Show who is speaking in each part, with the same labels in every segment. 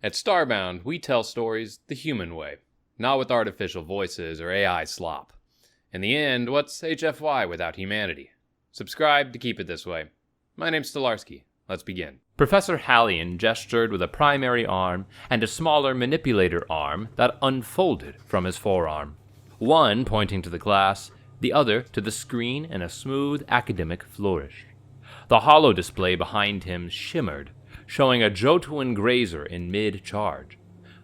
Speaker 1: At Starbound, we tell stories the human way, not with artificial voices or AI slop. In the end, what's HFY without humanity? Subscribe to keep it this way. My name's Stolarski. Let's begin.
Speaker 2: Professor Hallian gestured with a primary arm and a smaller manipulator arm that unfolded from his forearm, one pointing to the class, the other to the screen in a smooth academic flourish. The holo display behind him shimmered, showing a Jotuan grazer in mid-charge,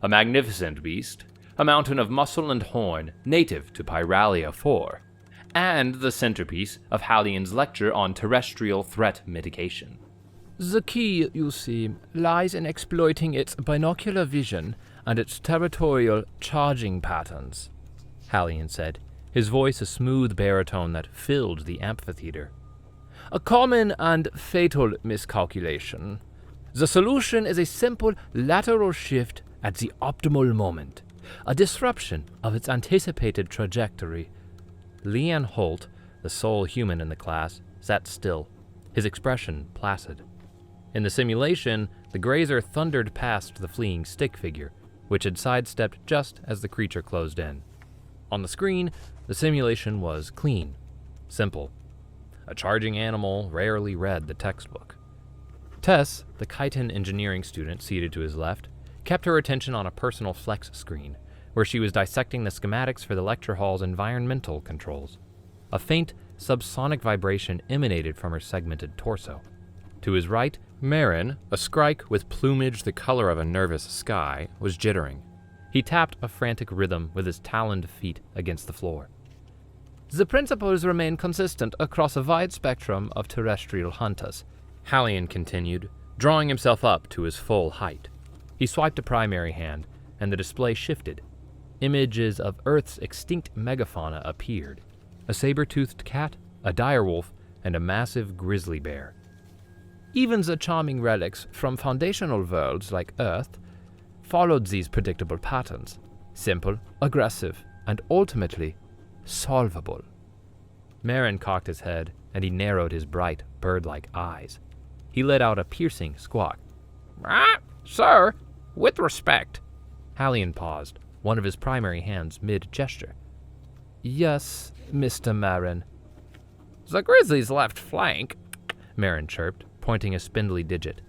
Speaker 2: a magnificent beast, a mountain of muscle and horn native to Pyralia 4, and the centerpiece of Hallian's lecture on terrestrial threat mitigation.
Speaker 3: The key, you see, lies in exploiting its binocular vision and its territorial charging patterns, Hallian said, his voice a smooth baritone that filled the amphitheater. A common and fatal miscalculation. The solution is a simple lateral shift at the optimal moment, a disruption of its anticipated trajectory. Leanne Holt, the sole human in the class, sat still, his expression placid. In the simulation, the grazer thundered past the fleeing stick figure, which had sidestepped just as the creature closed in. On the screen, the simulation was clean, simple. A charging animal rarely read the textbook. Tess, the chitin engineering student seated to his left, kept her attention on a personal flex screen, where she was dissecting the schematics for the lecture hall's environmental controls. A faint, subsonic vibration emanated from her segmented torso. To his right, Marin, a scrike with plumage the color of a nervous sky, was jittering. He tapped a frantic rhythm with his taloned feet against the floor. The principles remain consistent across a wide spectrum of terrestrial hunters, Hallian continued, drawing himself up to his full height. He swiped a primary hand, and the display shifted. Images of Earth's extinct megafauna appeared. A saber-toothed cat, a direwolf, and a massive grizzly bear. Even the charming relics from foundational worlds like Earth followed these predictable patterns. Simple, aggressive, and ultimately solvable. Marin cocked his head, and he narrowed his bright, bird-like eyes. He let out a piercing squawk. Sir, with respect. Hallian paused, one of his primary hands mid-gesture. Yes, Mr. Marin. The grizzly's left flank, Marin chirped, pointing a spindly digit.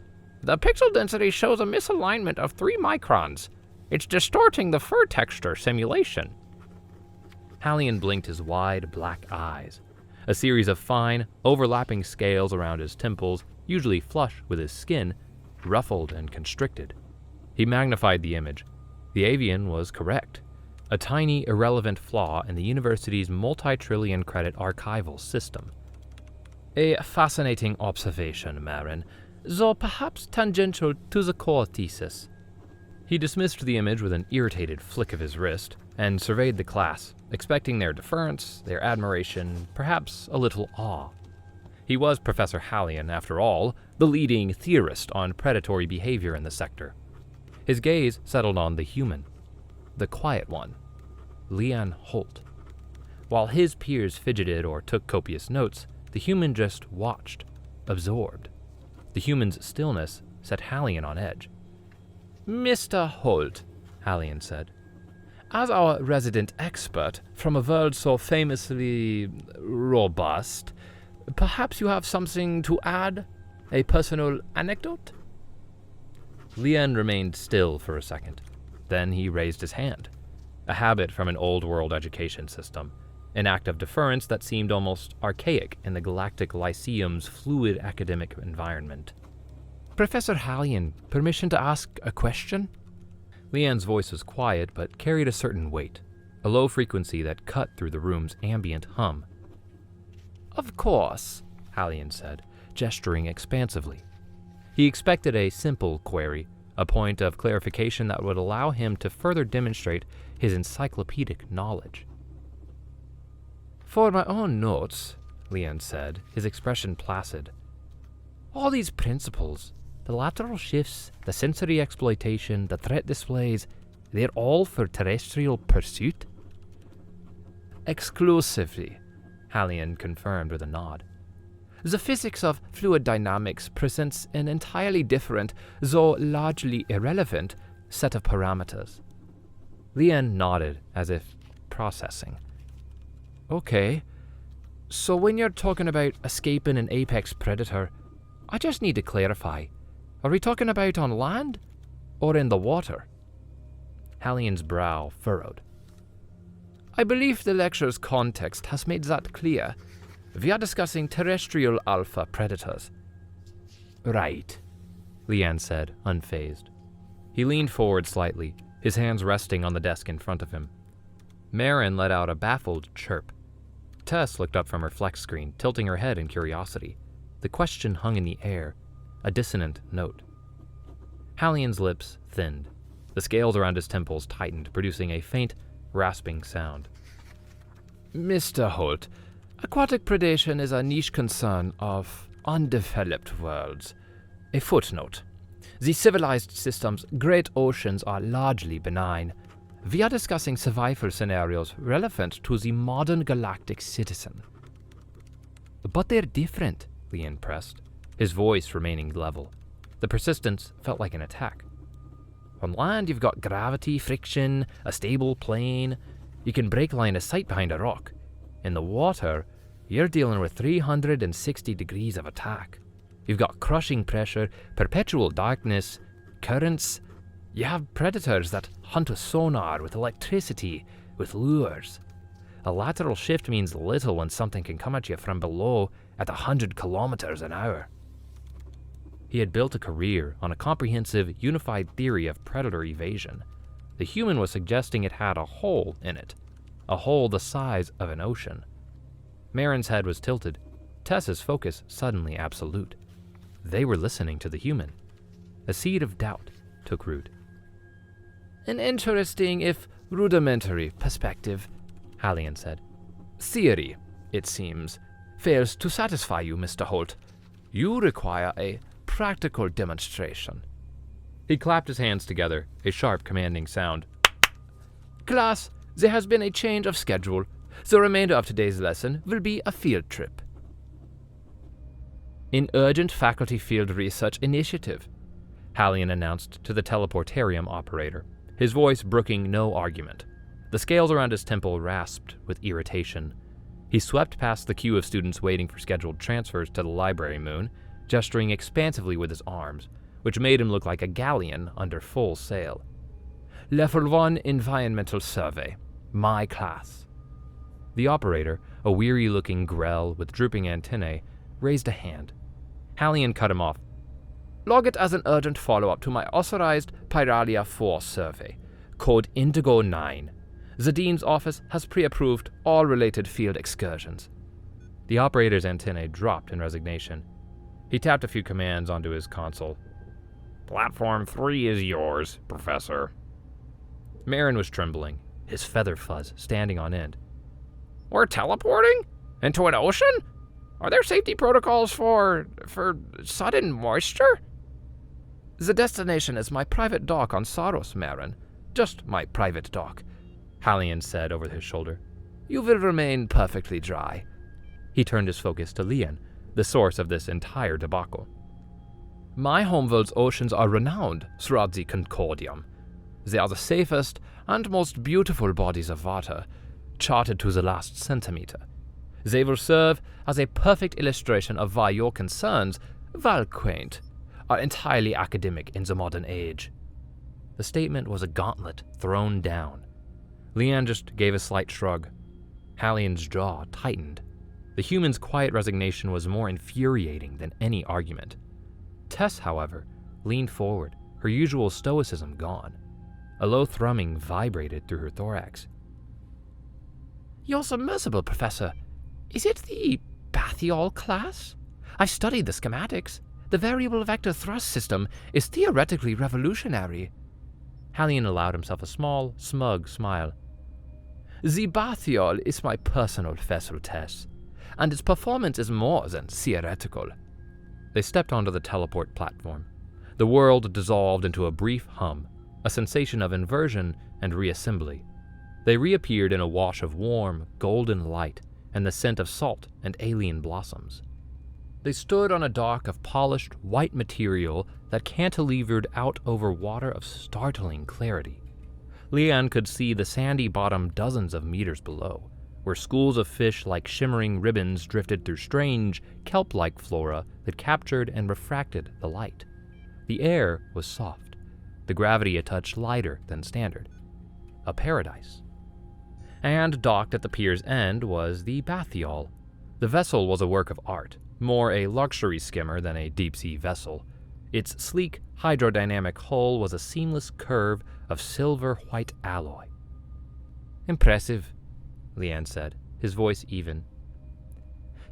Speaker 3: The pixel density shows a misalignment of 3 microns. It's distorting the fur texture simulation. Hallian blinked his wide, black eyes. A series of fine, overlapping scales around his temples, usually flush with his skin, ruffled and constricted. He magnified the image. The avian was correct. A tiny, irrelevant flaw in the university's multi-trillion credit archival system. A fascinating observation, Marin, though perhaps tangential to the core thesis. He dismissed the image with an irritated flick of his wrist and surveyed the class, expecting their deference, their admiration, perhaps a little awe. He was Professor Hallian, after all, the leading theorist on predatory behavior in the sector. His gaze settled on the human, the quiet one, Leanne Holt. While his peers fidgeted or took copious notes, the human just watched, absorbed. The human's stillness set Hallian on edge. Mr. Holt, Hallian said, as our resident expert from a world so famously robust, perhaps you have something to add? A personal anecdote? Leanne remained still for a second. Then he raised his hand, a habit from an old-world education system, an act of deference that seemed almost archaic in the galactic lyceum's fluid academic environment. Professor Hallian, permission to ask a question? Leanne's voice was quiet but carried a certain weight, a low frequency that cut through the room's ambient hum. Of course, Hallian said, gesturing expansively. He expected a simple query, a point of clarification that would allow him to further demonstrate his encyclopedic knowledge. For my own notes, Leanne said, his expression placid. All these principles, the lateral shifts, the sensory exploitation, the threat displays, they're all for terrestrial pursuit? Exclusively, Hallian confirmed with a nod. The physics of fluid dynamics presents an entirely different, though largely irrelevant, set of parameters. Leanne nodded, as if processing. Okay, so when you're talking about escaping an apex predator, I just need to clarify. Are we talking about on land or in the water? Hallian's brow furrowed. I believe the lecture's context has made that clear. We are discussing terrestrial alpha predators. Right, Leanne said, unfazed. He leaned forward slightly, his hands resting on the desk in front of him. Marin let out a baffled chirp. Tess looked up from her flex screen, tilting her head in curiosity. The question hung in the air, a dissonant note. Hallian's lips thinned. The scales around his temples tightened, producing a faint, rasping sound. Mr. Holt, aquatic predation is a niche concern of undeveloped worlds. A footnote. The civilized system's great oceans are largely benign. We are discussing survival scenarios relevant to the modern galactic citizen. But they're different, Leanne pressed, his voice remaining level. The persistence felt like an attack. On land, you've got gravity, friction, a stable plane. You can break line of sight behind a rock. In the water, you're dealing with 360 degrees of attack. You've got crushing pressure, perpetual darkness, currents. You have predators that hunt with sonar, with electricity, with lures. A lateral shift means little when something can come at you from below at 100 kilometers an hour. He had built a career on a comprehensive, unified theory of predator evasion. The human was suggesting it had a hole in it, a hole the size of an ocean. Marin's head was tilted, Tess's focus suddenly absolute. They were listening to the human. A seed of doubt took root. An interesting, if rudimentary, perspective, Hallian said. Theory, it seems, fails to satisfy you, Mr. Holt. You require a practical demonstration. He clapped his hands together, a sharp, commanding sound. Class, there has been a change of schedule. The remainder of today's lesson will be a field trip. An urgent faculty field research initiative, Hallian announced to the teleportarium operator, his voice brooking no argument. The scales around his temple rasped with irritation. He swept past the queue of students waiting for scheduled transfers to the library moon, gesturing expansively with his arms, which made him look like a galleon under full sail. Level 1 Environmental Survey. My class. The operator, a weary-looking grell with drooping antennae, raised a hand. Hallian cut him off. Log it as an urgent follow-up to my authorized Pyralia 4 survey, code Indigo 9. The Dean's office has pre-approved all related field excursions. The operator's antennae dropped in resignation. He tapped a few commands onto his console. Platform 3 is yours, Professor. Marin was trembling, his feather fuzz standing on end. We're teleporting? Into an ocean? Are there safety protocols for sudden moisture? The destination is my private dock on Saros, Marin. Just my private dock, Hallian said over his shoulder. You will remain perfectly dry. He turned his focus to Leanne, the source of this entire debacle. My homeworld's oceans are renowned throughout the Concordium. They are the safest and most beautiful bodies of water, charted to the last centimeter. They will serve as a perfect illustration of why your concerns, while quaint, are entirely academic in the modern age. The statement was a gauntlet thrown down. Leanne just gave a slight shrug. Hallian's jaw tightened. The human's quiet resignation was more infuriating than any argument. Tess, however, leaned forward, her usual stoicism gone. A low thrumming vibrated through her thorax. You're submersible, Professor. Is it the Bathyol class? I've studied the schematics. The variable vector thrust system is theoretically revolutionary. Hallian allowed himself a small, smug smile. The Bathyol is my personal vessel, Tess, and its performance is more than theoretical. They stepped onto the teleport platform. The world dissolved into a brief hum, a sensation of inversion and reassembly. They reappeared in a wash of warm, golden light and the scent of salt and alien blossoms. They stood on a dock of polished white material that cantilevered out over water of startling clarity. Leanne could see the sandy bottom dozens of meters below, where schools of fish like shimmering ribbons drifted through strange, kelp-like flora that captured and refracted the light. The air was soft, the gravity a touch lighter than standard. A paradise. And docked at the pier's end was the Bathyal. The vessel was a work of art, more a luxury skimmer than a deep-sea vessel. Its sleek, hydrodynamic hull was a seamless curve of silver-white alloy. "Impressive," Leanne said, his voice even.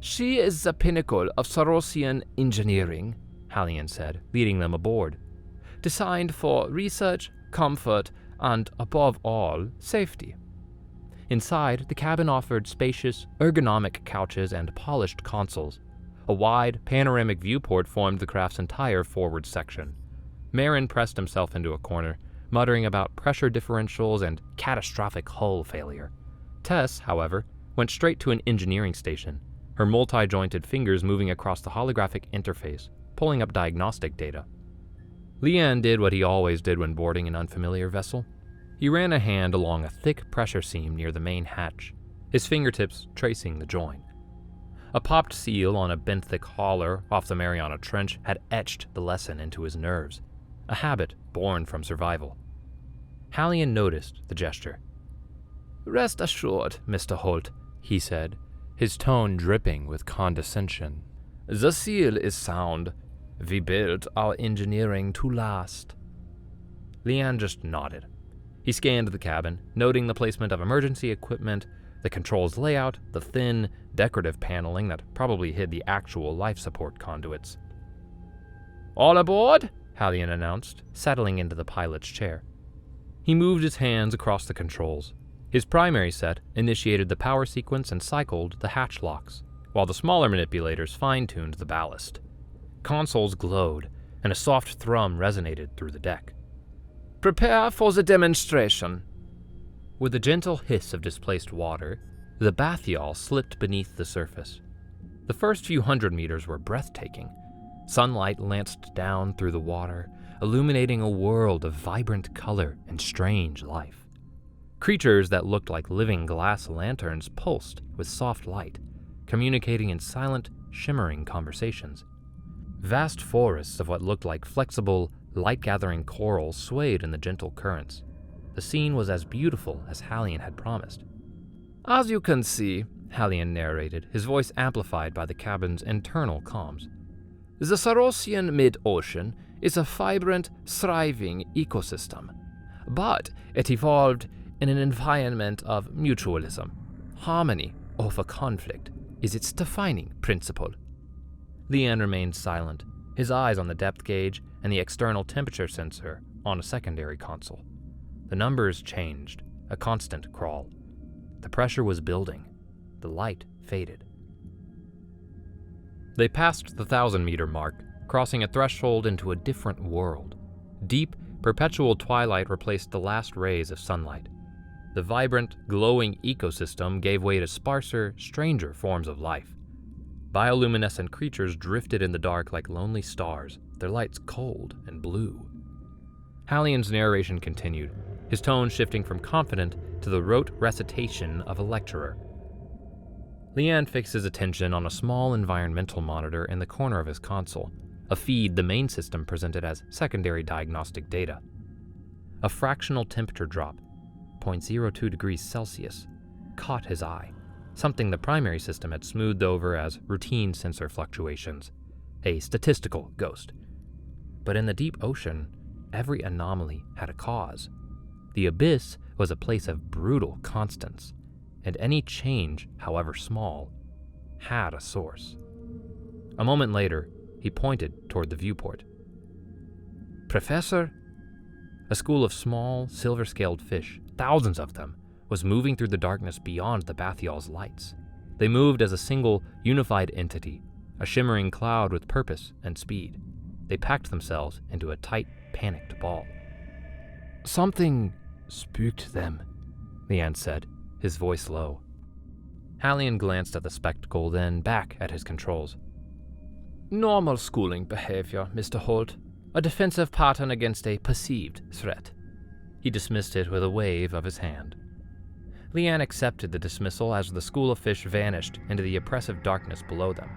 Speaker 3: "She is the pinnacle of Sarosian engineering," Hallian said, leading them aboard. "Designed for research, comfort, and, above all, safety." Inside, the cabin offered spacious, ergonomic couches and polished consoles. A wide, panoramic viewport formed the craft's entire forward section. Marin pressed himself into a corner, muttering about pressure differentials and catastrophic hull failure. Tess, however, went straight to an engineering station, her multi-jointed fingers moving across the holographic interface, pulling up diagnostic data. Leanne did what he always did when boarding an unfamiliar vessel. He ran a hand along a thick pressure seam near the main hatch, his fingertips tracing the join. A popped seal on a benthic hauler off the Mariana Trench had etched the lesson into his nerves, a habit born from survival. Hallian noticed the gesture. "Rest assured, Mr. Holt," he said, his tone dripping with condescension. "The seal is sound. We built our engineering to last." Leanne just nodded. He scanned the cabin, noting the placement of emergency equipment, the controls layout, the thin, decorative paneling that probably hid the actual life support conduits. "All aboard," Hallian announced, settling into the pilot's chair. He moved his hands across the controls. His primary set initiated the power sequence and cycled the hatch locks, while the smaller manipulators fine-tuned the ballast. Consoles glowed, and a soft thrum resonated through the deck. "Prepare for the demonstration." With a gentle hiss of displaced water, the Bathyal slipped beneath the surface. The first few hundred meters were breathtaking. Sunlight lanced down through the water, illuminating a world of vibrant color and strange life. Creatures that looked like living glass lanterns pulsed with soft light, communicating in silent, shimmering conversations. Vast forests of what looked like flexible, light-gathering coral swayed in the gentle currents. The scene was as beautiful as Hallian had promised. "As you can see," Hallian narrated, his voice amplified by the cabin's internal comms, "the Sarosian mid-ocean is a vibrant, thriving ecosystem. But it evolved in an environment of mutualism. Harmony over conflict is its defining principle." Leanne remained silent, his eyes on the depth gauge and the external temperature sensor on a secondary console. The numbers changed, a constant crawl. The pressure was building. The light faded. They passed the 1,000-meter mark, crossing a threshold into a different world. Deep, perpetual twilight replaced the last rays of sunlight. The vibrant, glowing ecosystem gave way to sparser, stranger forms of life. Bioluminescent creatures drifted in the dark like lonely stars, their lights cold and blue. Hallian's narration continued, his tone shifting from confident to the rote recitation of a lecturer. Leanne fixed his attention on a small environmental monitor in the corner of his console, a feed the main system presented as secondary diagnostic data. A fractional temperature drop, 0.02 degrees Celsius, caught his eye, something the primary system had smoothed over as routine sensor fluctuations, a statistical ghost. But in the deep ocean, every anomaly had a cause. The abyss was a place of brutal constants, and any change, however small, had a source. A moment later, he pointed toward the viewport. "Professor?" A school of small, silver-scaled fish, thousands of them, was moving through the darkness beyond the Bathyal's lights. They moved as a single, unified entity, a shimmering cloud with purpose and speed. They packed themselves into a tight, panicked ball. "Something spooked them," Leanne said, his voice low. Hallian glanced at the spectacle, then back at his controls. Normal schooling behavior, Mr. Holt. A defensive pattern against a perceived threat. He dismissed it with a wave of his hand. Leanne accepted the dismissal as the school of fish vanished into the oppressive darkness below them.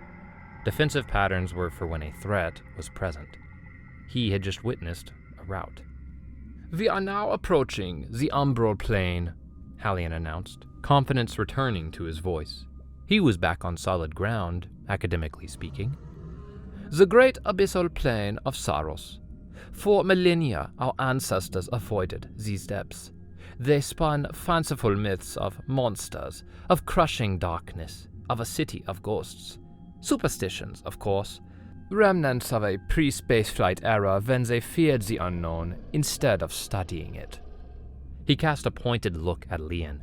Speaker 3: Defensive patterns were for when a threat was present. He had just witnessed a rout. "We are now approaching the umbral plane," Hallian announced, confidence returning to his voice. He was back on solid ground, academically speaking. "The great abyssal plane of Saros. For millennia, our ancestors avoided these depths. They spun fanciful myths of monsters, of crushing darkness, of a city of ghosts. Superstitions, of course. Remnants of a pre-spaceflight era when they feared the unknown instead of studying it." He cast a pointed look at Leanne.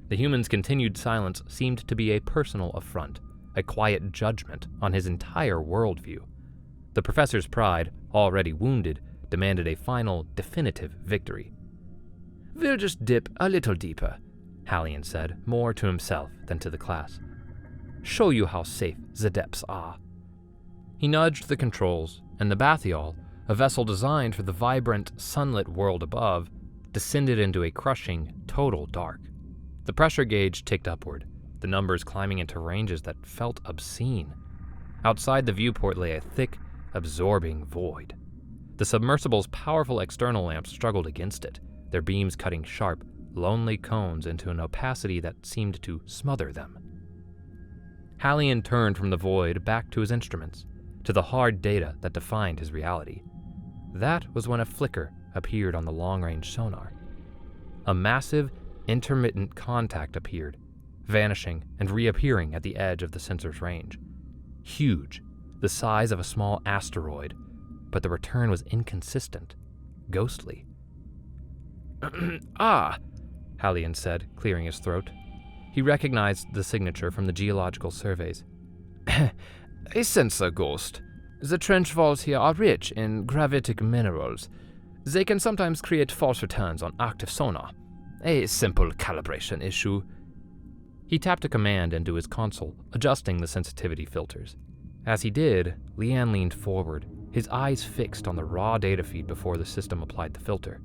Speaker 3: The human's continued silence seemed to be a personal affront, a quiet judgment on his entire worldview. The professor's pride, already wounded, demanded a final, definitive victory. "We'll just dip a little deeper," Hallian said, more to himself than to the class. "Show you how safe the depths are." He nudged the controls, and the bathyal, a vessel designed for the vibrant, sunlit world above, descended into a crushing, total dark. The pressure gauge ticked upward, the numbers climbing into ranges that felt obscene. Outside the viewport lay a thick, absorbing void. The submersible's powerful external lamps struggled against it, their beams cutting sharp, lonely cones into an opacity that seemed to smother them. Hallian turned from the void back to his instruments, to the hard data that defined his reality. That was when a flicker appeared on the long-range sonar. A massive, intermittent contact appeared, vanishing and reappearing at the edge of the sensor's range. Huge, the size of a small asteroid, but the return was inconsistent, ghostly. "Ah," Hallian said, clearing his throat. He recognized the signature from the geological surveys. "A sensor ghost. The trench walls here are rich in gravitic minerals. They can sometimes create false returns on active sonar. A simple calibration issue." He tapped a command into his console, adjusting the sensitivity filters. As he did, Leanne leaned forward, his eyes fixed on the raw data feed before the system applied the filter.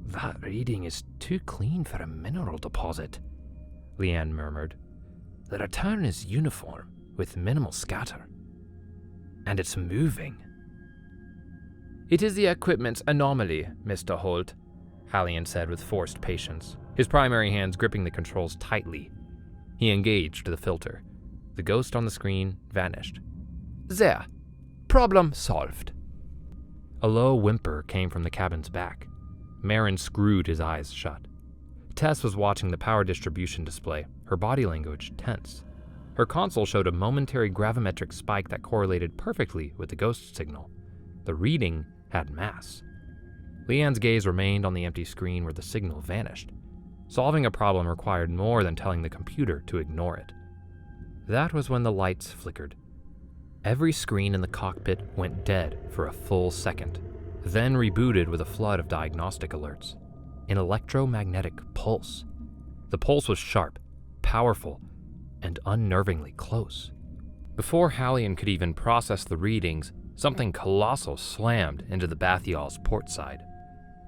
Speaker 3: "That reading is too clean for a mineral deposit," Leanne murmured. "The return is uniform, with minimal scatter. And it's moving." "It is the equipment's anomaly, Mr. Holt," Hallian said with forced patience, his primary hands gripping the controls tightly. He engaged the filter. The ghost on the screen vanished. "There. Problem solved." A low whimper came from the cabin's back. Marin screwed his eyes shut. Tess was watching the power distribution display, her body language tense. Her console showed a momentary gravimetric spike that correlated perfectly with the ghost signal. The reading had mass. Leanne's gaze remained on the empty screen where the signal vanished. Solving a problem required more than telling the computer to ignore it. That was when the lights flickered. Every screen in the cockpit went dead for a full second, then rebooted with a flood of diagnostic alerts. An electromagnetic pulse. The pulse was sharp, powerful, and unnervingly close. Before Hallian could even process the readings, something colossal slammed into the bathyal's port side.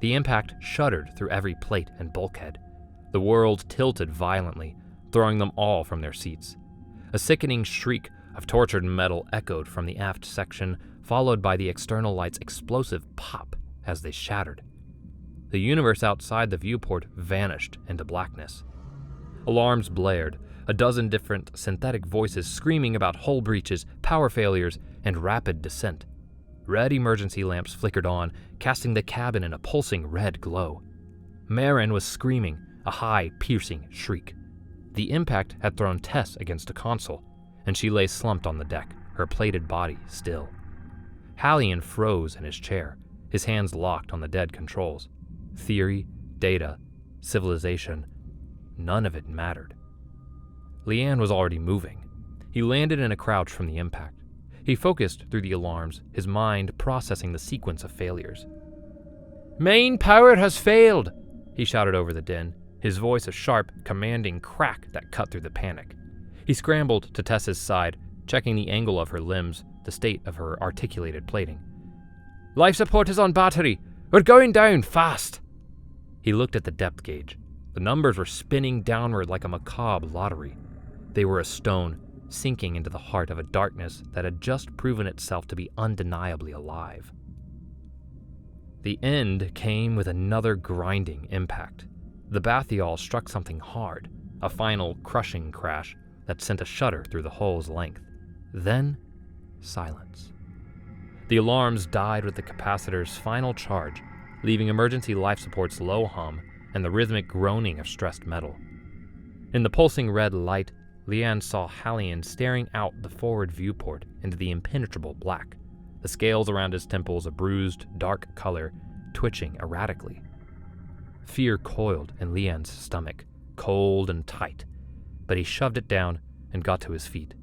Speaker 3: The impact shuddered through every plate and bulkhead. The world tilted violently, throwing them all from their seats. A sickening shriek of tortured metal echoed from the aft section, followed by the external light's explosive pop as they shattered. The universe outside the viewport vanished into blackness. Alarms blared, a dozen different synthetic voices screaming about hull breaches, power failures, and rapid descent. Red emergency lamps flickered on, casting the cabin in a pulsing red glow. Marin was screaming, a high, piercing shriek. The impact had thrown Tess against a console, and she lay slumped on the deck, her plated body still. Hallian froze in his chair, his hands locked on the dead controls. Theory, data, civilization, none of it mattered. Leanne was already moving. He landed in a crouch from the impact. He focused through the alarms, his mind processing the sequence of failures. "Main power has failed," he shouted over the din, his voice a sharp, commanding crack that cut through the panic. He scrambled to Tess's side, checking the angle of her limbs, the state of her articulated plating. "Life support is on battery. We're going down, fast!" He looked at the depth gauge. The numbers were spinning downward like a macabre lottery. They were a stone, sinking into the heart of a darkness that had just proven itself to be undeniably alive. The end came with another grinding impact. The bathyol struck something hard, a final crushing crash that sent a shudder through the hull's length. Then, silence. The alarms died with the capacitor's final charge, leaving emergency life support's low hum and the rhythmic groaning of stressed metal. In the pulsing red light, Leanne saw Hallion staring out the forward viewport into the impenetrable black, the scales around his temples a bruised, dark color, twitching erratically. Fear coiled in Leanne's stomach, cold and tight, but he shoved it down and got to his feet.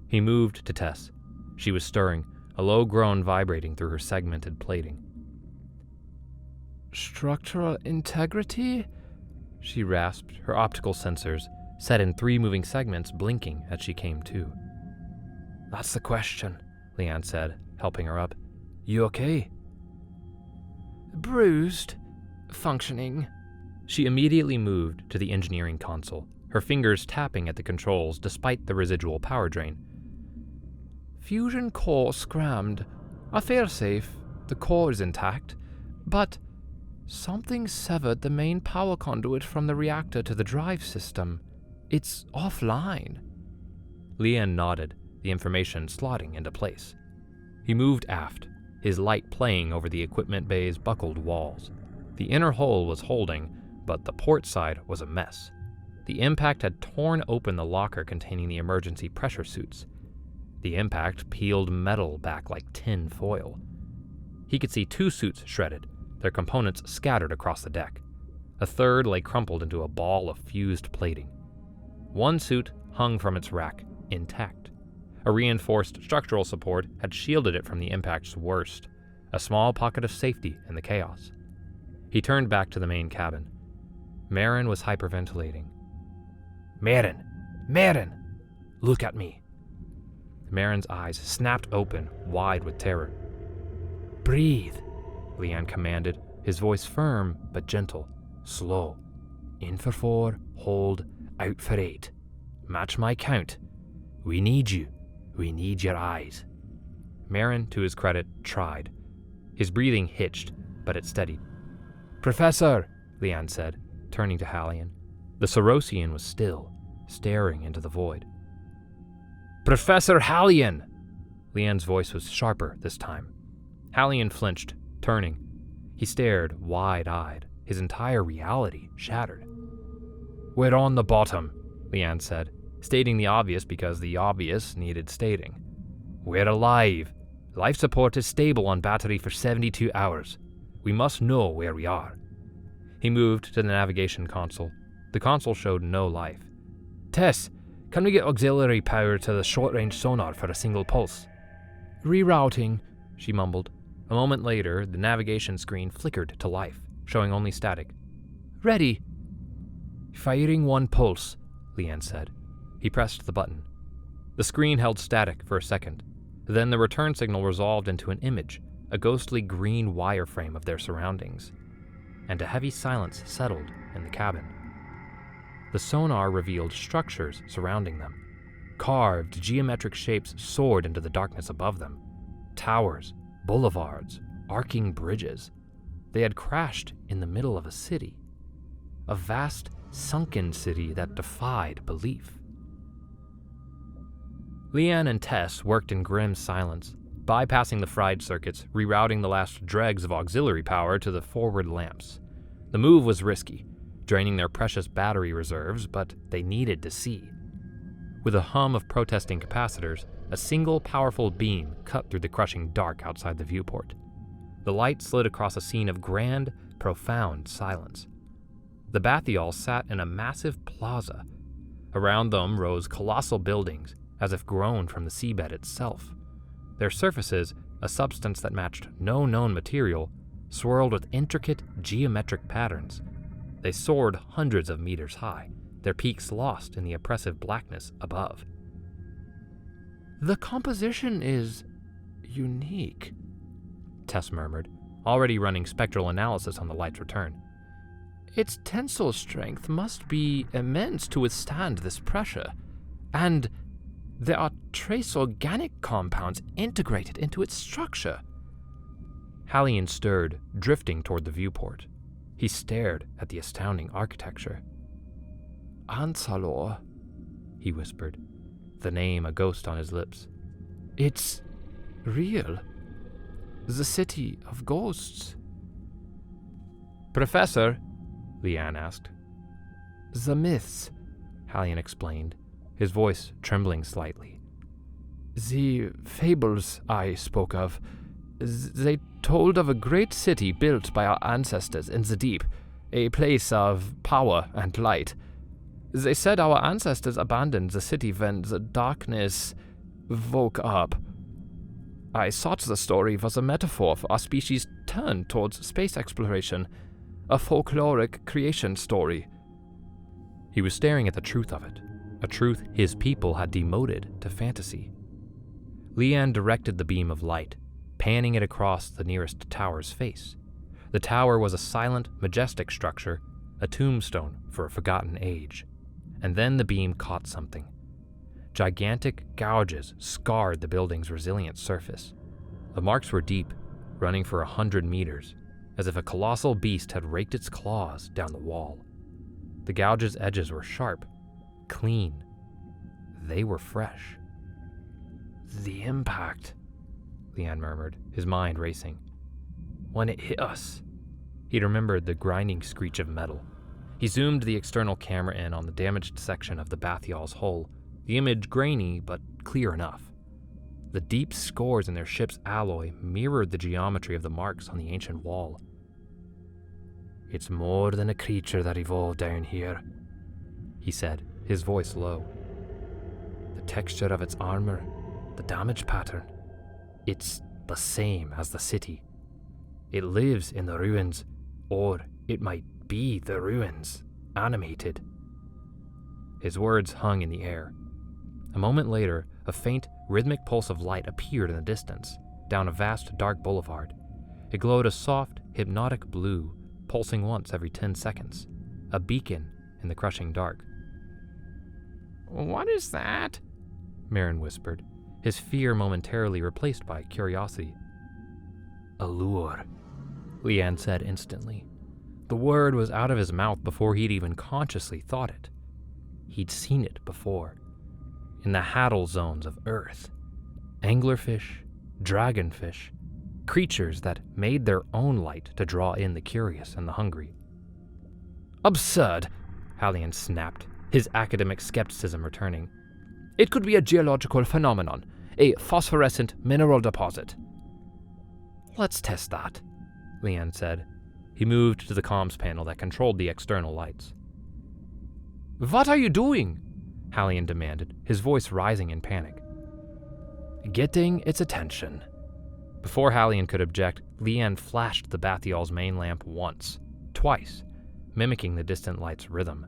Speaker 3: He moved to Tess. She was stirring, a low groan vibrating through her segmented plating. "Structural integrity?" she rasped, her optical sensors, set in 3 moving segments, blinking as she came to. "That's the question," Leanne said, helping her up. "You okay?" "Bruised. Functioning." She immediately moved to the engineering console, her fingers tapping at the controls despite the residual power drain. "Fusion core scrammed. A failsafe. The core is intact. But something severed the main power conduit from the reactor to the drive system. It's offline." Leanne nodded, the information slotting into place. He moved aft, his light playing over the equipment bay's buckled walls. The inner hull was holding, but the port side was a mess. The impact had torn open the locker containing the emergency pressure suits. The impact peeled metal back like tin foil. He could see 2 suits shredded, their components scattered across the deck. A third lay crumpled into a ball of fused plating. One suit hung from its rack, intact. A reinforced structural support had shielded it from the impact's worst, a small pocket of safety in the chaos. He turned back to the main cabin. Marin was hyperventilating. Marin! Look at me." Marin's eyes snapped open, wide with terror. "Breathe," Leanne commanded, his voice firm but gentle. "Slow. In for 4, hold, out for 8. Match my count. We need you. We need your eyes." Marin, to his credit, tried. His breathing hitched, but it steadied. "Professor," Leanne said, turning to Hallion. The Sorosian was still, staring into the void. "Professor Hallion!" Leanne's voice was sharper this time. Hallion flinched, turning. He stared wide-eyed, his entire reality shattered. "We're on the bottom," Leanne said, stating the obvious because the obvious needed stating. "We're alive. Life support is stable on battery for 72 hours. We must know where we are." He moved to the navigation console. The console showed no life. "Tess, can we get auxiliary power to the short-range sonar for a single pulse?" "Rerouting," she mumbled. A moment later, the navigation screen flickered to life, showing only static. "Ready." "Firing 1 pulse," Leanne said. He pressed the button. The screen held static for a second. Then the return signal resolved into an image, a ghostly green wireframe of their surroundings. And a heavy silence settled in the cabin. The sonar revealed structures surrounding them. Carved, geometric shapes soared into the darkness above them. Towers, boulevards, arcing bridges. They had crashed in the middle of a city. A vast, sunken city that defied belief. Leanne and Tess worked in grim silence, bypassing the fried circuits, rerouting the last dregs of auxiliary power to the forward lamps. The move was risky, draining their precious battery reserves, but they needed to see. With a hum of protesting capacitors, a single powerful beam cut through the crushing dark outside the viewport. The light slid across a scene of grand, profound silence. The bathyol sat in a massive plaza. Around them rose colossal buildings, as if grown from the seabed itself. Their surfaces, a substance that matched no known material, swirled with intricate geometric patterns. They soared hundreds of meters high, their peaks lost in the oppressive blackness above. The composition is unique, Tess murmured, already running spectral analysis on the light's return. Its tensile strength must be immense to withstand this pressure, and there are trace organic compounds integrated into its structure. Hallian stirred, drifting toward the viewport. He stared at the astounding architecture. Ansalor, he whispered, the name a ghost on his lips. It's real. The city of ghosts.
Speaker 2: Professor, Leanne asked.
Speaker 3: The myths,
Speaker 2: Hallian explained, his voice trembling slightly.
Speaker 3: The fables I spoke of, they told of a great city built by our ancestors in the deep, a place of power and light. They said our ancestors abandoned the city when the darkness woke up. I thought the story was a metaphor for our species' turn towards space exploration, a folkloric creation story.
Speaker 2: He was staring at the truth of it, a truth his people had demoted to fantasy. Leanne directed the beam of light, panning it across the nearest tower's face. The tower was a silent, majestic structure, a tombstone for a forgotten age. And then the beam caught something. Gigantic gouges scarred the building's resilient surface. The marks were deep, running for 100 meters, as if a colossal beast had raked its claws down the wall. The gouge's edges were sharp, clean. They were fresh.
Speaker 3: The impact,
Speaker 2: Leanne murmured, his mind racing.
Speaker 3: When it hit us.
Speaker 2: He remembered the grinding screech of metal. He zoomed the external camera in on the damaged section of the Bathyal's hull, the image grainy but clear enough. The deep scores in their ship's alloy mirrored the geometry of the marks on the ancient wall.
Speaker 3: It's more than a creature that evolved down here,
Speaker 2: he said, his voice low.
Speaker 3: The texture of its armor, the damage pattern, it's the same as the city. It lives in the ruins, or it might be the ruins, animated.
Speaker 2: His words hung in the air. A moment later, a faint, rhythmic pulse of light appeared in the distance, down a vast, dark boulevard. It glowed a soft, hypnotic blue, pulsing once every 10 seconds, a beacon in the crushing dark.
Speaker 3: What is that?
Speaker 2: Marin whispered, his fear momentarily replaced by curiosity.
Speaker 3: A lure,
Speaker 2: Leanne said instantly. The word was out of his mouth before he'd even consciously thought it. He'd seen it before, in the Haddle zones of Earth. Anglerfish, dragonfish, creatures that made their own light to draw in the curious and the hungry.
Speaker 3: Absurd,
Speaker 2: Hallian snapped, his academic skepticism returning.
Speaker 3: It could be a geological phenomenon, a phosphorescent mineral deposit.
Speaker 2: Let's test that, Leanne said. He moved to the comms panel that controlled the external lights.
Speaker 3: What are you doing?
Speaker 2: Hallian demanded, his voice rising in panic.
Speaker 3: Getting its attention.
Speaker 2: Before Hallian could object, Leanne flashed the Bathyal's main lamp once, twice, mimicking the distant light's rhythm.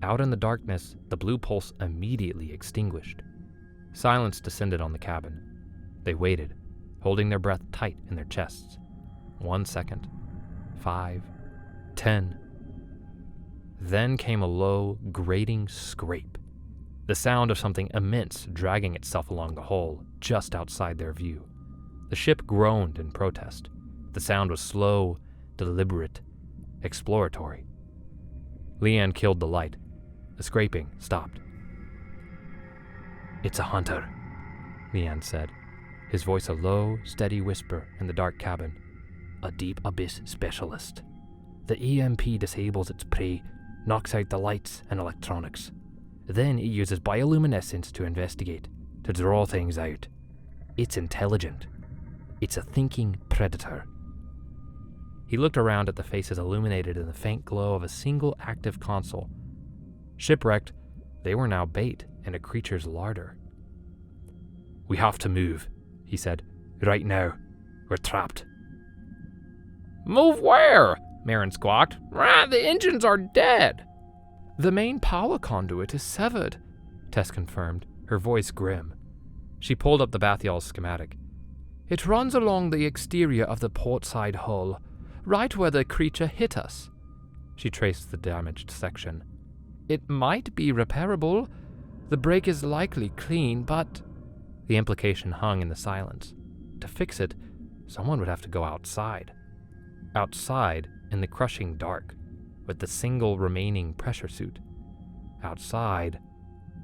Speaker 2: Out in the darkness, the blue pulse immediately extinguished. Silence descended on the cabin. They waited, holding their breath tight in their chests. 1 second, 5, 10. Then came a low, grating scrape, the sound of something immense dragging itself along the hull, just outside their view. The ship groaned in protest. The sound was slow, deliberate, exploratory. Leanne killed the light. The scraping stopped.
Speaker 3: It's a hunter,
Speaker 2: Leanne said, his voice a low, steady whisper in the dark cabin.
Speaker 3: A deep abyss specialist. The EMP disables its prey, knocks out the lights and electronics. Then it uses bioluminescence to investigate, to draw things out. It's intelligent. It's a thinking predator.
Speaker 2: He looked around at the faces illuminated in the faint glow of a single active console. Shipwrecked, they were now bait in a creature's larder.
Speaker 3: We have to move, he said. Right now. We're trapped.
Speaker 2: Move where? Marin squawked. The engines are dead.
Speaker 3: The main power conduit is severed, Tess confirmed, her voice grim. She pulled up the Bathyal schematic. It runs along the exterior of the portside hull, right where the creature hit us. She traced the damaged section. It might be repairable. The break is likely clean, but... The implication hung in the silence. To fix it, someone would have to go outside. Outside, in the crushing dark, with the single remaining pressure suit. Outside,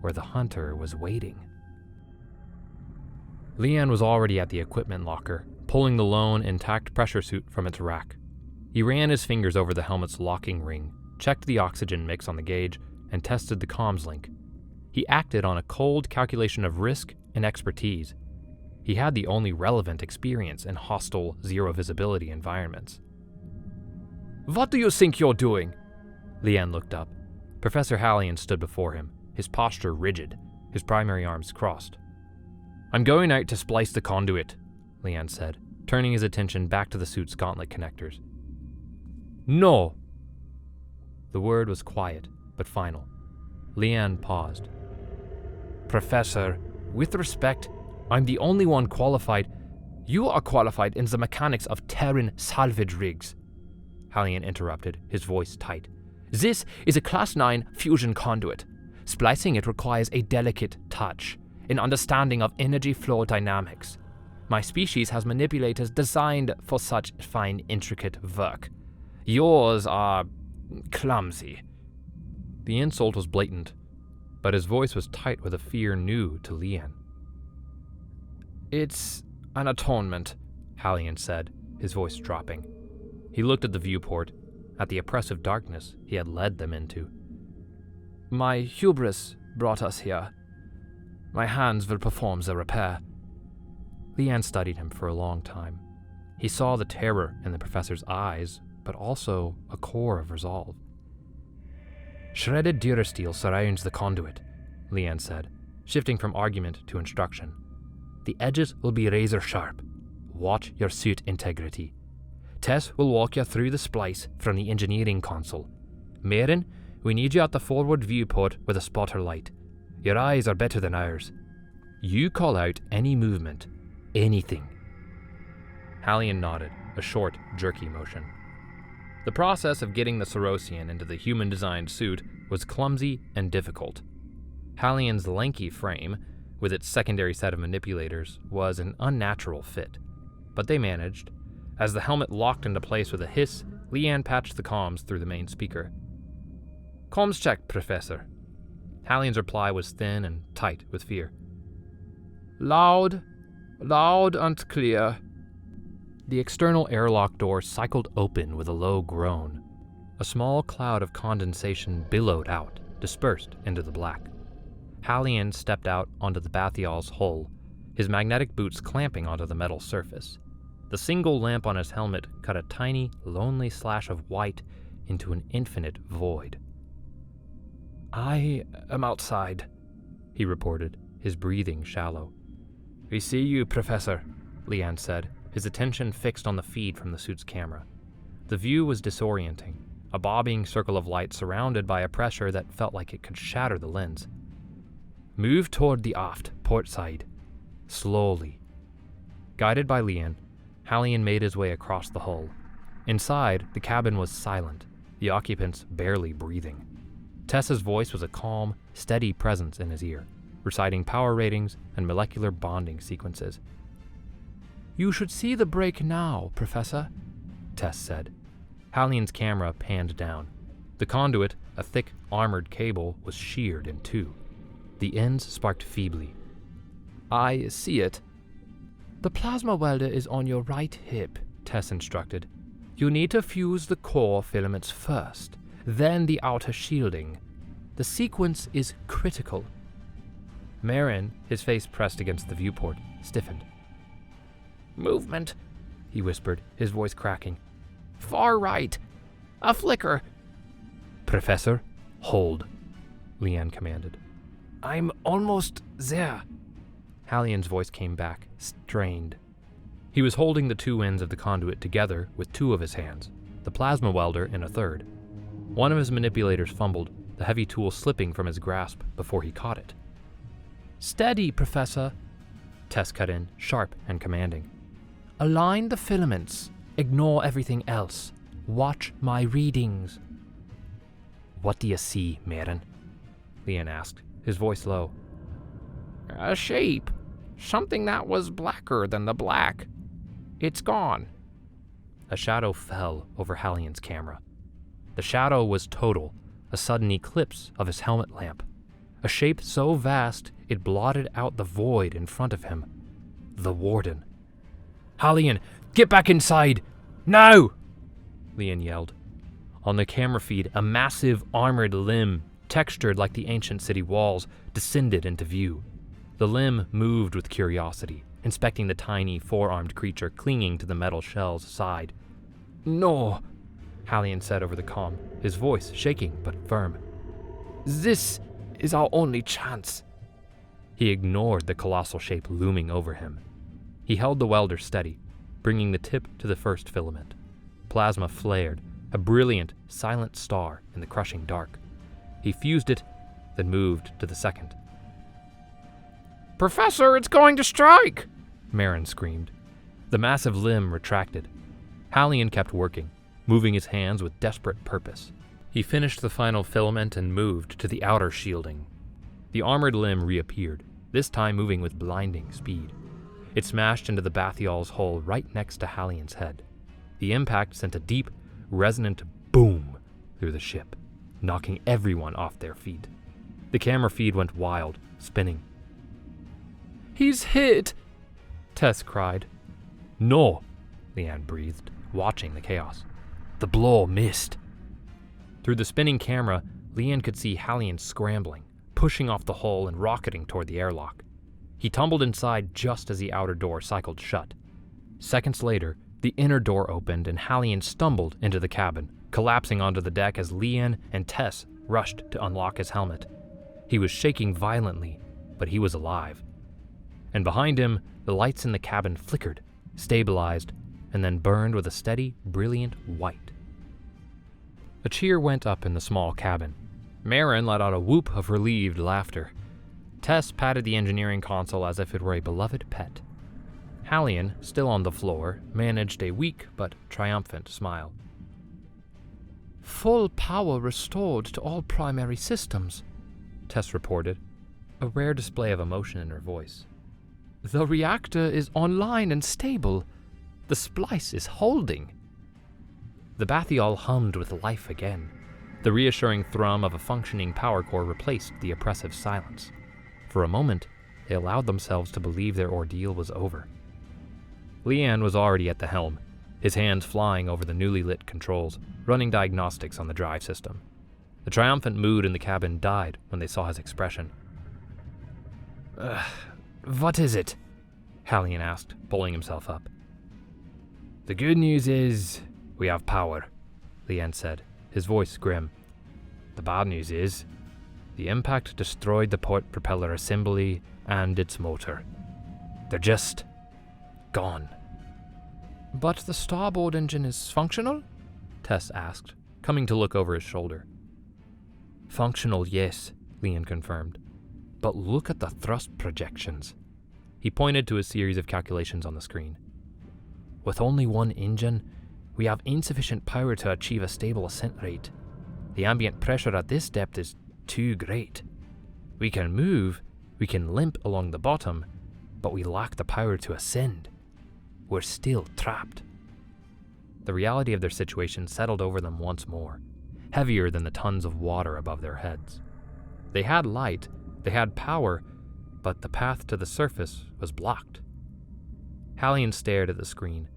Speaker 3: where the hunter was waiting. Leanne was already at the equipment locker, pulling the lone, intact pressure suit from its rack. He ran his fingers over the helmet's locking ring, checked the oxygen mix on the gauge, and tested the comms link. He acted on a cold calculation of risk and expertise. He had the only relevant experience in hostile, zero-visibility environments. "What do you think you're doing?" Leanne looked up. Professor Hallion stood before him, his posture rigid, his primary arms crossed. "I'm going out to splice the conduit," Leanne said, turning his attention back to the suit's gauntlet connectors. "No." The word was quiet, but final. Leanne paused. "Professor, with respect, I'm the only one qualified. You are qualified in the mechanics of Terran salvage rigs." Hallion interrupted, his voice tight. "This is a Class 9 fusion conduit. Splicing it requires a delicate touch, an understanding of energy flow dynamics. My species has manipulators designed for such fine, intricate work. Yours are clumsy." The insult was blatant, but his voice was tight with a fear new to Leanne. "It's an atonement," Hallion said, his voice dropping. He looked at the viewport, at the oppressive darkness he had led them into. "My hubris brought us here. My hands will perform the repair." Leanne studied him for a long time. He saw the terror in the professor's eyes, but also a core of resolve. "Shredded durasteel surrounds the conduit," Leanne said, shifting from argument to instruction. "The edges will be razor sharp. Watch your suit integrity. Tess will walk you through the splice from the engineering console. Marin, we need you at the forward viewport with a spotter light. Your eyes are better than ours. You call out any movement, anything." Hallion nodded, a short, jerky motion. The process of getting the Sorosian into the human-designed suit was clumsy and difficult. Hallion's lanky frame, with its secondary set of manipulators, was an unnatural fit. But they managed. As the helmet locked into place with a hiss, Leanne patched the comms through the main speaker. "Comms check, Professor." Hallion's reply was thin and tight with fear. Loud and clear." The external airlock door cycled open with a low groan. A small cloud of condensation billowed out, dispersed into the black. Hallion stepped out onto the Bathyal's hull, his magnetic boots clamping onto the metal surface. The single lamp on his helmet cut a tiny, lonely slash of white into an infinite void. "I am outside," he reported, his breathing shallow. "We see you, Professor," Leanne said, his attention fixed on the feed from the suit's camera. The view was disorienting, a bobbing circle of light surrounded by a pressure that felt like it could shatter the lens. "Move toward the aft, port side. Slowly." Guided by Leanne, Hallion made his way across the hull. Inside, the cabin was silent, the occupants barely breathing. Tessa's voice was a calm, steady presence in his ear, reciting power ratings and molecular bonding sequences. "You should see the break now, Professor," Tess said. Hallion's camera panned down. The conduit, a thick, armored cable, was sheared in two. The ends sparked feebly. "I see it." "The plasma welder is on your right hip," Tess instructed. "You need to fuse the core filaments first, then the outer shielding. The sequence is critical." Marin, his face pressed against the viewport, stiffened. "Movement," he whispered, his voice cracking. "Far right. A flicker." "Professor, hold," Leanne commanded. "I'm almost there." Hallion's voice came back, strained. He was holding the two ends of the conduit together with two of his hands, the plasma welder in a third. One of his manipulators fumbled, the heavy tool slipping from his grasp before he caught it. "Steady, Professor." Tess cut in, sharp and commanding. Align the filaments. Ignore everything else. Watch my readings. What do you see, Maren? Leanne asked, his voice low. A shape. Something that was blacker than the black. It's gone. A shadow fell over Hallian's camera. The shadow was total, a sudden eclipse of his helmet lamp. A shape so vast it blotted out the void in front of him. The Warden. Hallian, get back inside! Now! Leanne yelled. On the camera feed, a massive armored limb, textured like the ancient city walls, descended into view. The limb moved with curiosity, inspecting the tiny, four-armed creature clinging to the metal shell's side. No, Hallian said over the comm, his voice shaking but firm. This is our only chance. He ignored the colossal shape looming over him. He held the welder steady, bringing the tip to the first filament. Plasma flared, a brilliant, silent star in the crushing dark. He fused it, then moved to the second. Professor, it's going to strike! Maren screamed. The massive limb retracted. Hallian kept working, moving his hands with desperate purpose. He finished the final filament and moved to the outer shielding. The armored limb reappeared, this time moving with blinding speed. It smashed into the bathyal's hull right next to Hallian's head. The impact sent a deep, resonant boom through the ship, knocking everyone off their feet. The camera feed went wild, spinning. He's hit! Tess cried. No, Leanne breathed, watching the chaos. The blow missed. Through the spinning camera, Leanne could see Hallian scrambling, pushing off the hull and rocketing toward the airlock. He tumbled inside just as the outer door cycled shut. Seconds later, the inner door opened and Hallian stumbled into the cabin, collapsing onto the deck as Leanne and Tess rushed to unlock his helmet. He was shaking violently, but he was alive. And behind him, the lights in the cabin flickered, stabilized, and then burned with a steady, brilliant white. A cheer went up in the small cabin. Maren let out a whoop of relieved laughter. Tess patted the engineering console as if it were a beloved pet. Hallian, still on the floor, managed a weak but triumphant smile. Full power restored to all primary systems, Tess reported, a rare display of emotion in her voice. The reactor is online and stable. The splice is holding. The bathyal hummed with life again. The reassuring thrum of a functioning power core replaced the oppressive silence. For a moment, they allowed themselves to believe their ordeal was over. Leanne was already at the helm, his hands flying over the newly lit controls, running diagnostics on the drive system. The triumphant mood in the cabin died when they saw his expression. What is it? Hallian asked, pulling himself up. The good news is, we have power, Leanne said, his voice grim. The bad news is, the impact destroyed the port propeller assembly and its motor. They're just gone. But the starboard engine is functional? Tess asked, coming to look over his shoulder. Functional, yes, Leanne confirmed. But look at the thrust projections. He pointed to a series of calculations on the screen. With only one engine, we have insufficient power to achieve a stable ascent rate. The ambient pressure at this depth is too great. We can move, we can limp along the bottom, but we lack the power to ascend. We're still trapped. The reality of their situation settled over them once more, heavier than the tons of water above their heads. They had light, they had power, but the path to the surface was blocked. Hallian stared at the screen,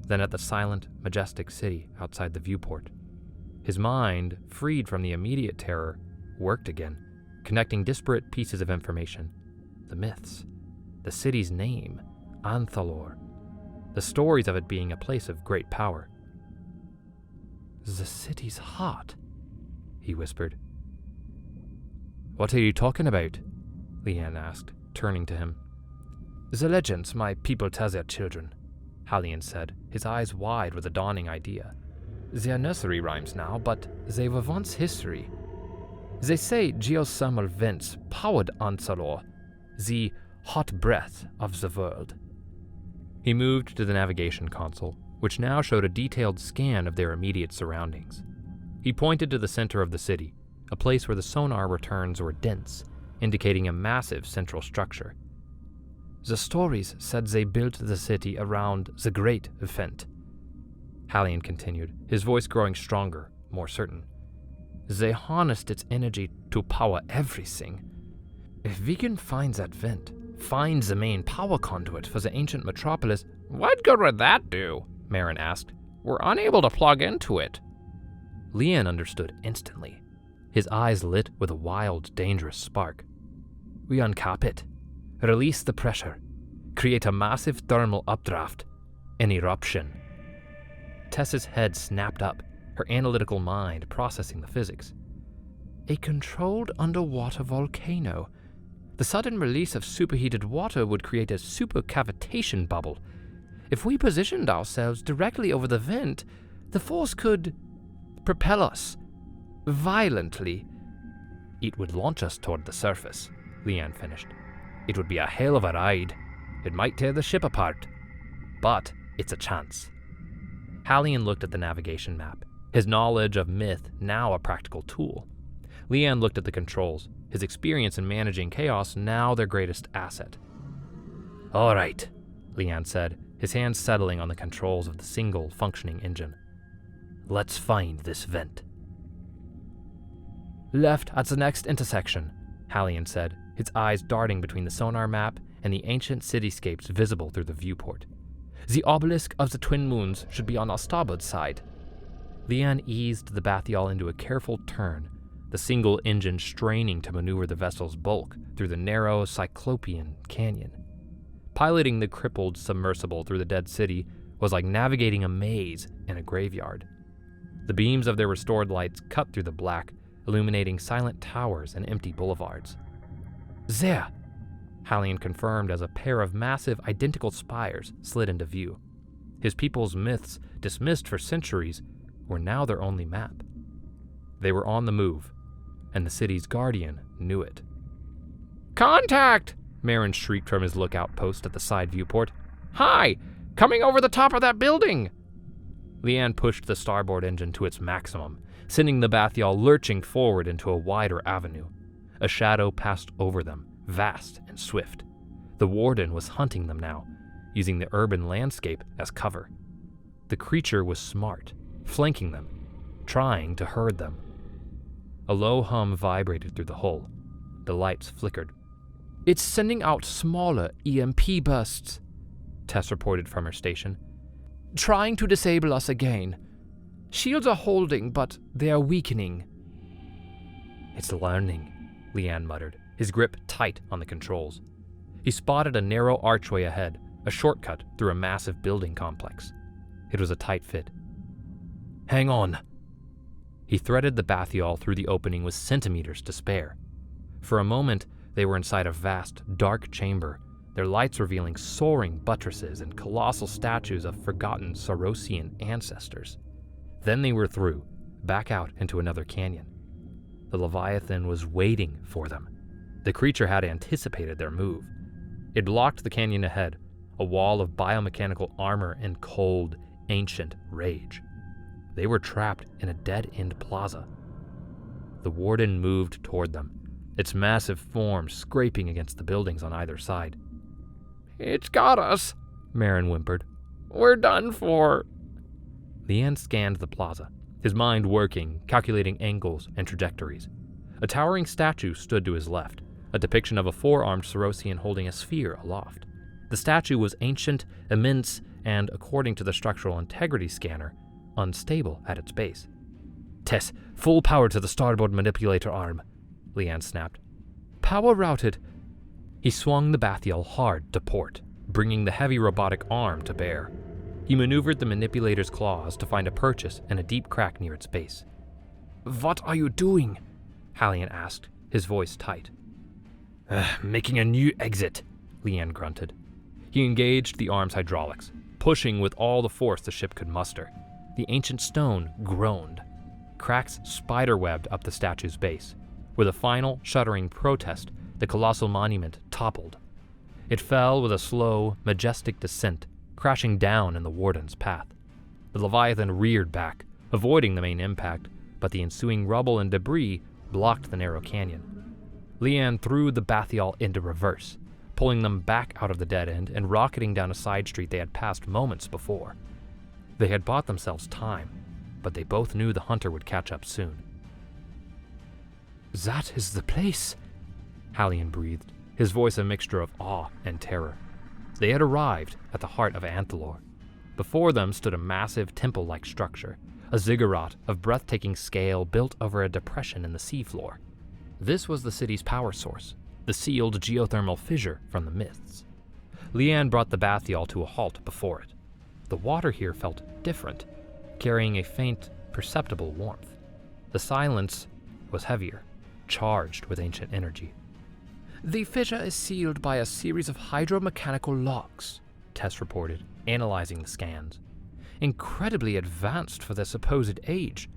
Speaker 3: then at the silent, majestic city outside the viewport. His mind, freed from the immediate terror, worked again, connecting disparate pieces of information. The myths, the city's name, Anthalor, the stories of it being a place of great power. The city's hot, he whispered. What are you talking about? Leanne asked, turning to him. The legends my people tell their children, Hallian said, his eyes wide with a dawning idea. They are nursery rhymes now, but they were once history. They say geothermal vents powered Anthalor, the hot breath of the world. He moved to the navigation console, which now showed a detailed scan of their immediate surroundings. He pointed to the center of the city, a place where the sonar returns were dense, indicating a massive central structure. The stories said they built the city around the Great Event. Hallian continued, his voice growing stronger, more certain. They harnessed its energy to power everything. If we can find that vent, find the main power conduit for the ancient metropolis...
Speaker 4: What good would that do? Marin asked. We're unable to plug into it.
Speaker 3: Leanne understood instantly. His eyes lit with a wild, dangerous spark. We uncap it, release the pressure, create a massive thermal updraft, an eruption. Tess's head snapped up, her analytical mind processing the physics. A controlled underwater volcano. The sudden release of superheated water would create a supercavitation bubble. If we positioned ourselves directly over the vent, the force could propel us violently. It would launch us toward the surface, Leanne finished. It would be a hell of a ride. It might tear the ship apart, but it's a chance. Hallian looked at the navigation map, his knowledge of myth now a practical tool. Leanne looked at the controls, his experience in managing chaos now their greatest asset. All right, Leanne said, his hands settling on the controls of the single functioning engine. Let's find this vent. Left at the next intersection, Hallian said, his eyes darting between the sonar map and the ancient cityscapes visible through the viewport. The obelisk of the Twin Moons should be on our starboard side. Leanne eased the bathyal into a careful turn, the single engine straining to maneuver the vessel's bulk through the narrow Cyclopean canyon. Piloting the crippled submersible through the dead city was like navigating a maze in a graveyard. The beams of their restored lights cut through the black, illuminating silent towers and empty boulevards. There, Hallian confirmed as a pair of massive, identical spires slid into view. His people's myths, dismissed for centuries, were now their only map. They were on the move, and the city's guardian knew it.
Speaker 4: Contact!
Speaker 3: Marin shrieked from his lookout post at the side viewport.
Speaker 4: Hi! Coming over the top of that building!
Speaker 3: Leanne pushed the starboard engine to its maximum, sending the bathyal lurching forward into a wider avenue. A shadow passed over them, vast and swift. The warden was hunting them now, using the urban landscape as cover. The creature was smart, flanking them, trying to herd them. A low hum vibrated through the hull. The lights flickered. It's sending out smaller EMP bursts, Tess reported from her station. Trying to disable us again. Shields are holding, but they are weakening. It's learning, Leanne muttered, his grip tight on the controls. He spotted a narrow archway ahead, a shortcut through a massive building complex. It was a tight fit. Hang on. He threaded the bathyal through the opening with centimeters to spare. For a moment, they were inside a vast, dark chamber, their lights revealing soaring buttresses and colossal statues of forgotten Sorosian ancestors. Then they were through, back out into another canyon. The Leviathan was waiting for them. The creature had anticipated their move. It blocked the canyon ahead, a wall of biomechanical armor and cold, ancient rage. They were trapped in a dead-end plaza. The warden moved toward them, its massive form scraping against the buildings on either side.
Speaker 4: It's got us,
Speaker 3: Marin whimpered.
Speaker 4: We're done for.
Speaker 3: Leanne scanned the plaza, his mind working, calculating angles and trajectories. A towering statue stood to his left, a depiction of a four-armed Sorosian holding a sphere aloft. The statue was ancient, immense, and, according to the structural integrity scanner, unstable at its base. Tess, full power to the starboard manipulator arm, Leanne snapped. Power routed. He swung the bathyal hard to port, bringing the heavy robotic arm to bear. He maneuvered the manipulator's claws to find a purchase and a deep crack near its base. What are you doing? Hallian asked, his voice tight. Making a new exit, Leanne grunted. He engaged the arm's hydraulics, pushing with all the force the ship could muster. The ancient stone groaned. Cracks spiderwebbed up the statue's base. With a final, shuddering protest, the colossal monument toppled. It fell with a slow, majestic descent, crashing down in the warden's path. The Leviathan reared back, avoiding the main impact, but the ensuing rubble and debris blocked the narrow canyon. Leanne threw the Bathyal into reverse, pulling them back out of the dead end and rocketing down a side street they had passed moments before. They had bought themselves time, but they both knew the hunter would catch up soon. "That is the place," Hallian breathed, his voice a mixture of awe and terror. They had arrived at the heart of Anthalor. Before them stood a massive temple-like structure, a ziggurat of breathtaking scale built over a depression in the seafloor. This was the city's power source, the sealed geothermal fissure from the myths. Leanne brought the Bathyal to a halt before it. The water here felt different, carrying a faint, perceptible warmth. The silence was heavier, charged with ancient energy. "The fissure is sealed by a series of hydromechanical locks," Tess reported, analyzing the scans. "Incredibly advanced for their supposed age.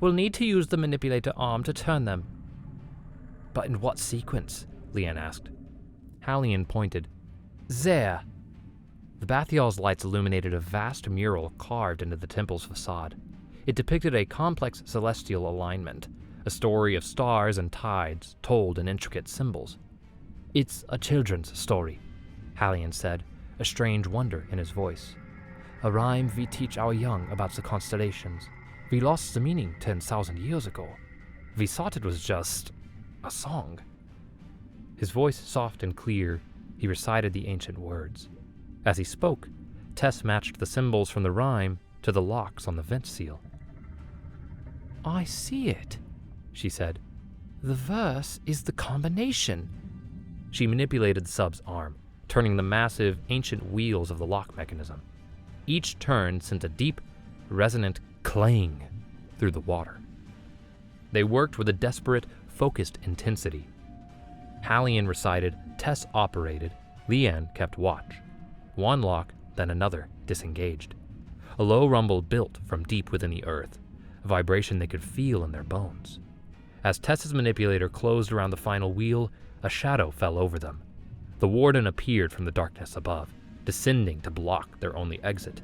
Speaker 3: We'll need to use the manipulator arm to turn them." "But in what sequence?" Leanne asked. Hallian pointed. "There." The Bathyal's lights illuminated a vast mural carved into the temple's facade. It depicted a complex celestial alignment, a story of stars and tides told in intricate symbols. "It's a children's story," Hallian said, a strange wonder in his voice. "A rhyme we teach our young about the constellations. We lost the meaning 10,000 years ago. We thought it was just a song." His voice soft and clear, he recited the ancient words. As he spoke, Tess matched the symbols from the rhyme to the locks on the vent seal. "I see it," she said. "The verse is the combination." She manipulated the sub's arm, turning the massive, ancient wheels of the lock mechanism. Each turn sent a deep, resonant clang through the water. They worked with a desperate, focused intensity. Hallian recited, Tess operated, Leanne kept watch. One lock, then another, disengaged. A low rumble built from deep within the earth, a vibration they could feel in their bones. As Tess's manipulator closed around the final wheel, a shadow fell over them. The warden appeared from the darkness above, descending to block their only exit.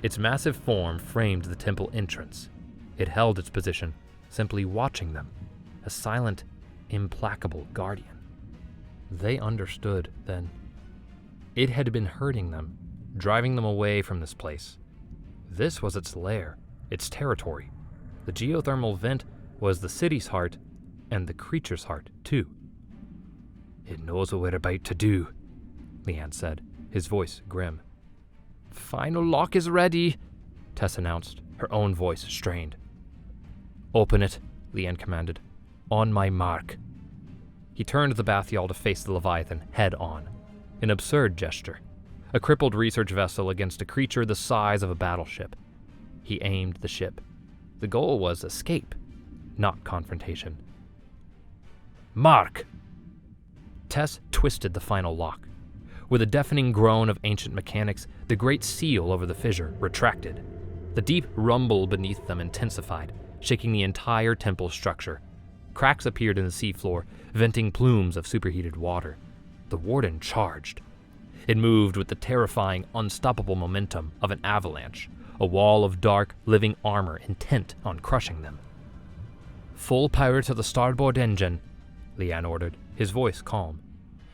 Speaker 3: Its massive form framed the temple entrance. It held its position, simply watching them, a silent, implacable guardian. They understood then. It had been hurting them, driving them away from this place. This was its lair, its territory. The geothermal vent was the city's heart, and the creature's heart, too. "It knows what we're about to do," Leanne said, his voice grim. "Final lock is ready," Tess announced, her own voice strained. "Open it," Leanne commanded. "On my mark." He turned the Bathyal to face the Leviathan head on. An absurd gesture. A crippled research vessel against a creature the size of a battleship. He aimed the ship. The goal was escape, not confrontation. "Mark!" Tess twisted the final lock. With a deafening groan of ancient mechanics, the great seal over the fissure retracted. The deep rumble beneath them intensified, shaking the entire temple structure. Cracks appeared in the seafloor, venting plumes of superheated water. The warden charged. It moved with the terrifying, unstoppable momentum of an avalanche, a wall of dark, living armor intent on crushing them. "Full power to the starboard engine," Leanne ordered, his voice calm.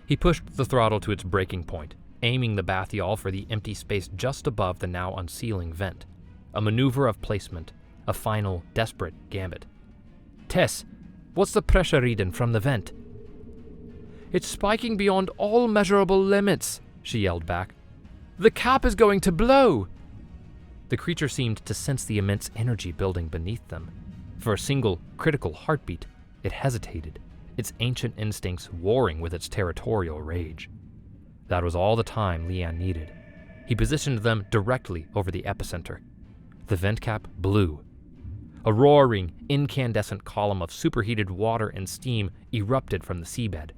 Speaker 3: He pushed the throttle to its breaking point, aiming the Bathyal for the empty space just above the now unsealing vent. A maneuver of placement, a final, desperate gambit. "Tess, what's the pressure reading from the vent?" "It's spiking beyond all measurable limits," she yelled back. "The cap is going to blow!" The creature seemed to sense the immense energy building beneath them. For a single, critical heartbeat, it hesitated, its ancient instincts warring with its territorial rage. That was all the time Leanne needed. He positioned them directly over the epicenter. The vent cap blew. A roaring, incandescent column of superheated water and steam erupted from the seabed.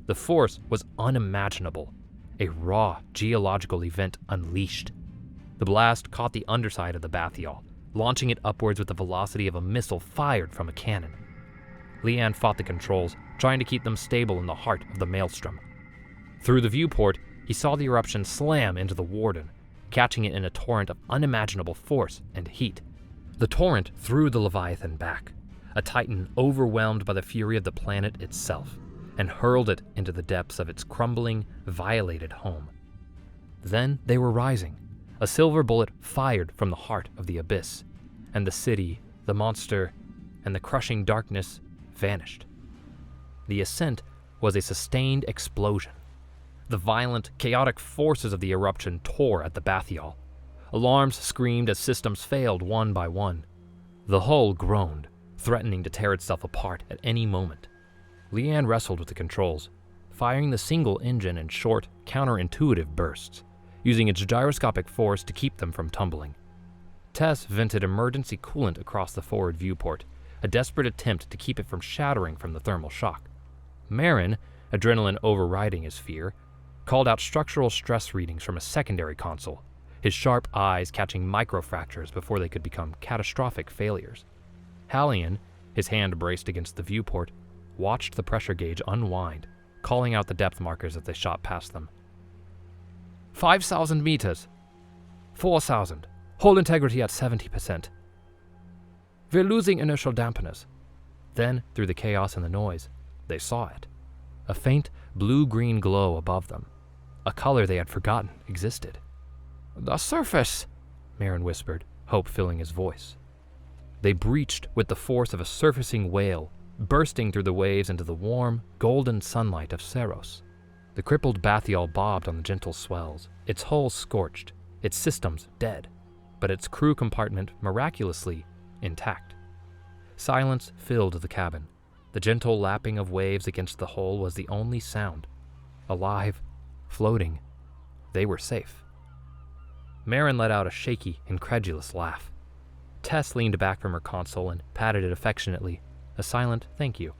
Speaker 3: The force was unimaginable, a raw geological event unleashed. The blast caught the underside of the Bathyal, launching it upwards with the velocity of a missile fired from a cannon. Leanne fought the controls, trying to keep them stable in the heart of the maelstrom. Through the viewport, he saw the eruption slam into the Warden, catching it in a torrent of unimaginable force and heat. The torrent threw the Leviathan back, a titan overwhelmed by the fury of the planet itself, and hurled it into the depths of its crumbling, violated home. Then they were rising, a silver bullet fired from the heart of the abyss, and the city, the monster, and the crushing darkness vanished. The ascent was a sustained explosion. The violent, chaotic forces of the eruption tore at the bathyal. Alarms screamed as systems failed one by one. The hull groaned, threatening to tear itself apart at any moment. Leanne wrestled with the controls, firing the single engine in short, counterintuitive bursts, using its gyroscopic force to keep them from tumbling. Tess vented emergency coolant across the forward viewport, a desperate attempt to keep it from shattering from the thermal shock. Marin, adrenaline overriding his fear, called out structural stress readings from a secondary console, his sharp eyes catching microfractures before they could become catastrophic failures. Hallion, his hand braced against the viewport, watched the pressure gauge unwind, calling out the depth markers as they shot past them. 5,000 meters. 4,000. Hull integrity at 70%. We're losing inertial dampeners. Then, through the chaos and the noise, they saw it. A faint blue-green glow above them. A color they had forgotten existed. The surface, Marin whispered, hope filling his voice. They breached with the force of a surfacing whale, bursting through the waves into the warm, golden sunlight of Ceros. The crippled bathyal bobbed on the gentle swells, its hull scorched, its systems dead, but its crew compartment miraculously intact. Silence filled the cabin. The gentle lapping of waves against the hull was the only sound. Alive, floating, they were safe. Marin let out a shaky, incredulous laugh. Tess leaned back from her console and patted it affectionately, a silent thank you.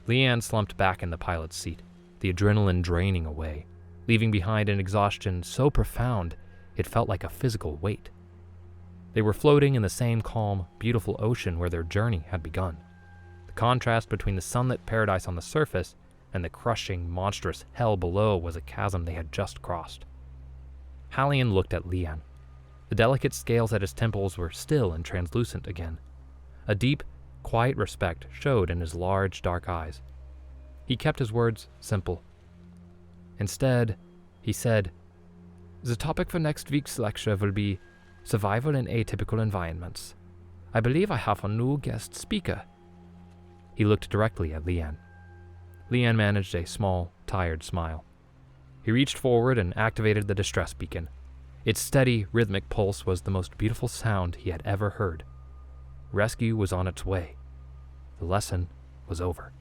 Speaker 3: Leanne slumped back in the pilot's seat, the adrenaline draining away, leaving behind an exhaustion so profound it felt like a physical weight. They were floating in the same calm, beautiful ocean where their journey had begun. The contrast between the sunlit paradise on the surface and the crushing, monstrous hell below was a chasm they had just crossed. Hallion looked at Leanne. The delicate scales at his temples were still and translucent again. A deep, quiet respect showed in his large, dark eyes. He kept his words simple. Instead, he said, "The topic for next week's lecture will be survival in atypical environments. I believe I have a new guest speaker." He looked directly at Leanne. Leanne managed a small, tired smile. He reached forward and activated the distress beacon. Its steady, rhythmic pulse was the most beautiful sound he had ever heard. Rescue was on its way. The lesson was over.